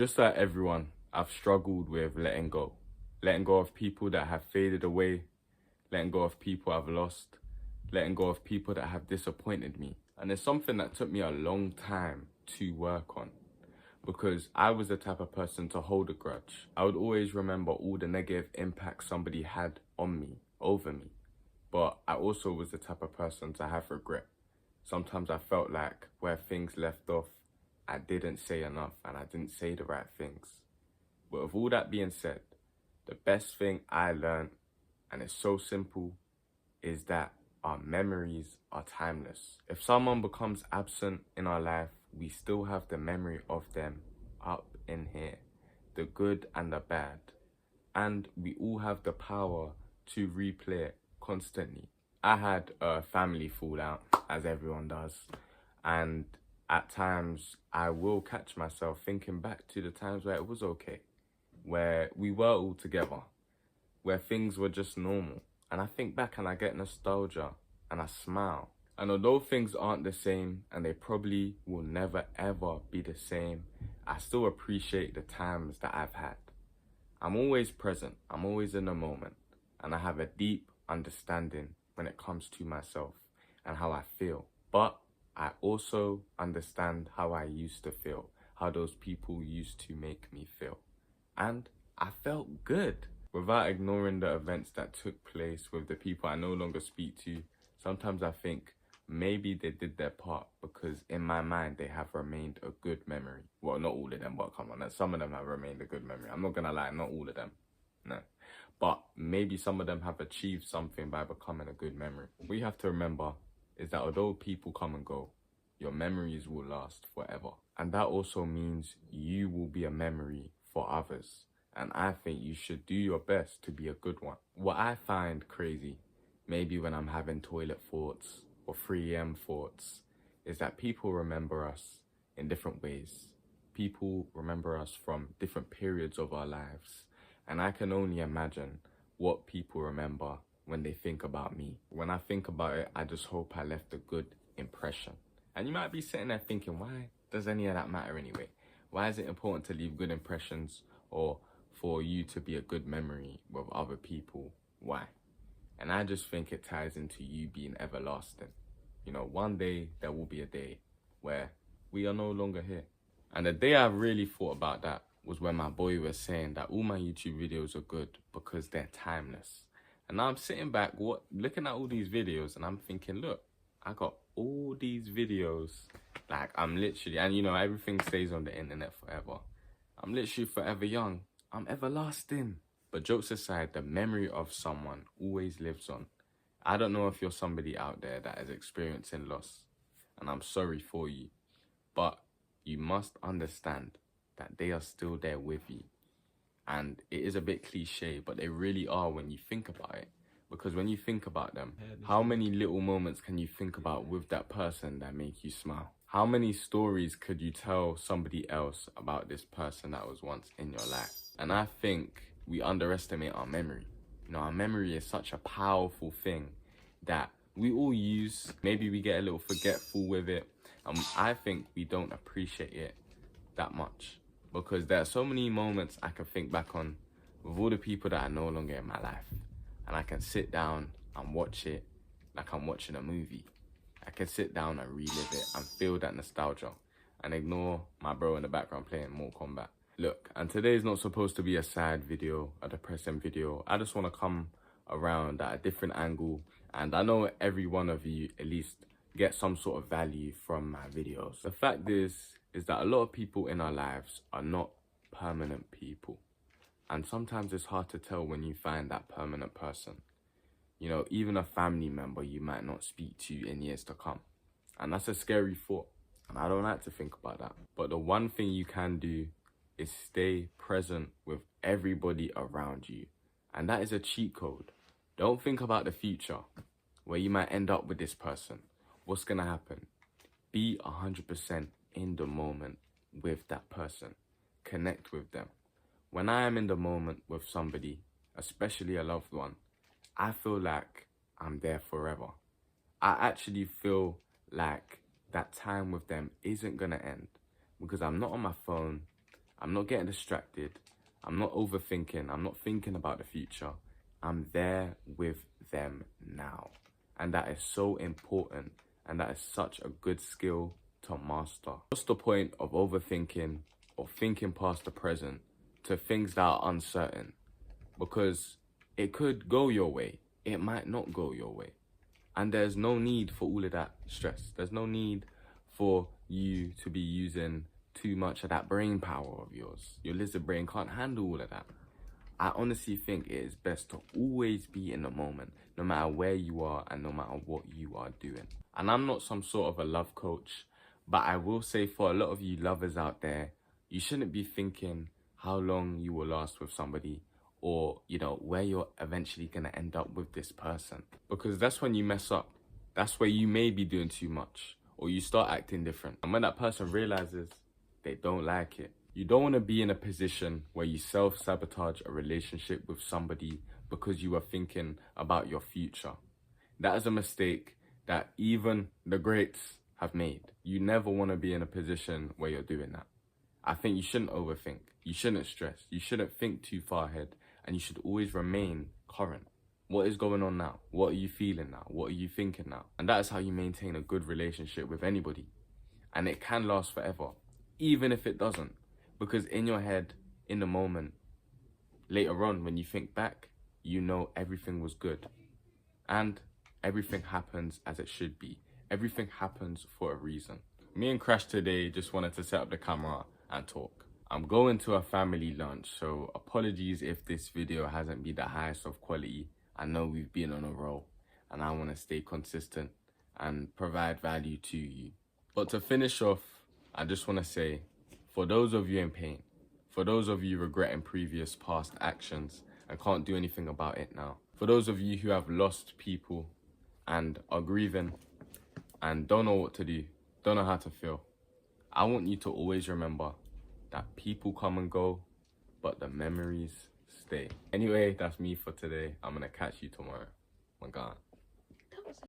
Just like everyone, I've struggled with letting go. Letting go of people that have faded away, letting go of people I've lost, letting go of people that have disappointed me. And it's something that took me a long time to work on because I was the type of person to hold a grudge. I would always remember all the negative impact somebody had on me, over me. But I also was the type of person to have regret. Sometimes I felt like where things left off, I didn't say enough and I didn't say the right things. But with all that being said, the best thing I learned, and it's so simple, is that our memories are timeless. If someone becomes absent in our life, we still have the memory of them up in here, the good and the bad. And we all have the power to replay it constantly. I had a family fallout, as everyone does, and at times I will catch myself thinking back to the times where it was okay, where we were all together, where things were just normal. And I think back and I get nostalgia and I smile. And although things aren't the same and they probably will never ever be the same, I still appreciate the times that I've had. I'm always present, I'm always in the moment, and I have a deep understanding when it comes to myself and how I feel. But I also understand how I used to feel, how those people used to make me feel. And I felt good. Without ignoring the events that took place with the people I no longer speak to, sometimes I think maybe they did their part because in my mind they have remained a good memory. Well, not all of them, but come on, some of them have remained a good memory. I'm not gonna lie, not all of them, no. But maybe some of them have achieved something by becoming a good memory. What you have to remember is that although people come and go, your memories will last forever. And that also means you will be a memory for others. And I think you should do your best to be a good one. What I find crazy, maybe when I'm having toilet thoughts or 3 a.m. thoughts, is that people remember us in different ways. People remember us from different periods of our lives. And I can only imagine what people remember when they think about me. When I think about it, I just hope I left a good impression. And you might be sitting there thinking, why does any of that matter anyway? Why is it important to leave good impressions or for you to be a good memory with other people? Why? And I just think it ties into you being everlasting. You know, one day there will be a day where we are no longer here. And the day I really thought about that was when my boy was saying that all my YouTube videos are good because they're timeless. And now I'm sitting back looking at all these videos and I'm thinking, look, I got all these videos, like I'm literally, and you know, everything stays on the internet forever. I'm literally forever young. I'm everlasting. But jokes aside, the memory of someone always lives on. I don't know if you're somebody out there that is experiencing loss, and I'm sorry for you, but you must understand that they are still there with you. And it is a bit cliche, but they really are when you think about it. Because when you think about them, how many little moments can you think about with that person that make you smile? How many stories could you tell somebody else about this person that was once in your life? And I think we underestimate our memory. You know, our memory is such a powerful thing that we all use. Maybe we get a little forgetful with it. I think we don't appreciate it that much because there are so many moments I can think back on with all the people that are no longer in my life. And I can sit down and watch it like I'm watching a movie. I can sit down and relive it and feel that nostalgia and ignore my bro in the background playing Mortal Kombat. Look, and today is not supposed to be a sad video, a depressing video. I just want to come around at a different angle. And I know every one of you at least get some sort of value from my videos. The fact is that a lot of people in our lives are not permanent people. And sometimes it's hard to tell when you find that permanent person. You know, even a family member you might not speak to in years to come. And that's a scary thought. And I don't like to think about that. But the one thing you can do is stay present with everybody around you. And that is a cheat code. Don't think about the future, where you might end up with this person. What's gonna happen? Be 100% in the moment with that person. Connect with them. When I am in the moment with somebody, especially a loved one, I feel like I'm there forever. I actually feel like that time with them isn't gonna end because I'm not on my phone, I'm not getting distracted. I'm not overthinking. I'm not thinking about the future. I'm there with them now. And that is so important. And that is such a good skill to master. What's the point of overthinking or thinking past the present to things that are uncertain? Because it could go your way. It might not go your way. And there's no need for all of that stress. There's no need for you to be using too much of that brain power of yours. Your lizard brain can't handle all of that. I honestly think it is best to always be in the moment, no matter where you are and no matter what you are doing. And I'm not some sort of a love coach, but I will say for a lot of you lovers out there, you shouldn't be thinking how long you will last with somebody, or, you know, where you're eventually going to end up with this person. Because that's when you mess up. That's where you may be doing too much, or you start acting different. And when that person realizes they don't like it, you don't want to be in a position where you self-sabotage a relationship with somebody because you are thinking about your future. That is a mistake that even the greats have made. You never want to be in a position where you're doing that. I think you shouldn't overthink. You shouldn't stress. You shouldn't think too far ahead. And you should always remain current. What is going on now? What are you feeling now? What are you thinking now? And that is how you maintain a good relationship with anybody. And it can last forever, even if it doesn't. Because in your head, in the moment, later on, when you think back, you know everything was good. And everything happens as it should be. Everything happens for a reason. Me and Crash today just wanted to set up the camera and talk. I'm going to a family lunch, so apologies if this video hasn't been the highest of quality. I know we've been on a roll and I want to stay consistent and provide value to you. But to finish off, I just want to say, for those of you in pain, for those of you regretting previous past actions and can't do anything about it now, for those of you who have lost people and are grieving and don't know what to do, don't know how to feel, I want you to always remember that people come and go, but the memories stay. Anyway, that's me for today. I'm gonna catch you tomorrow. My God.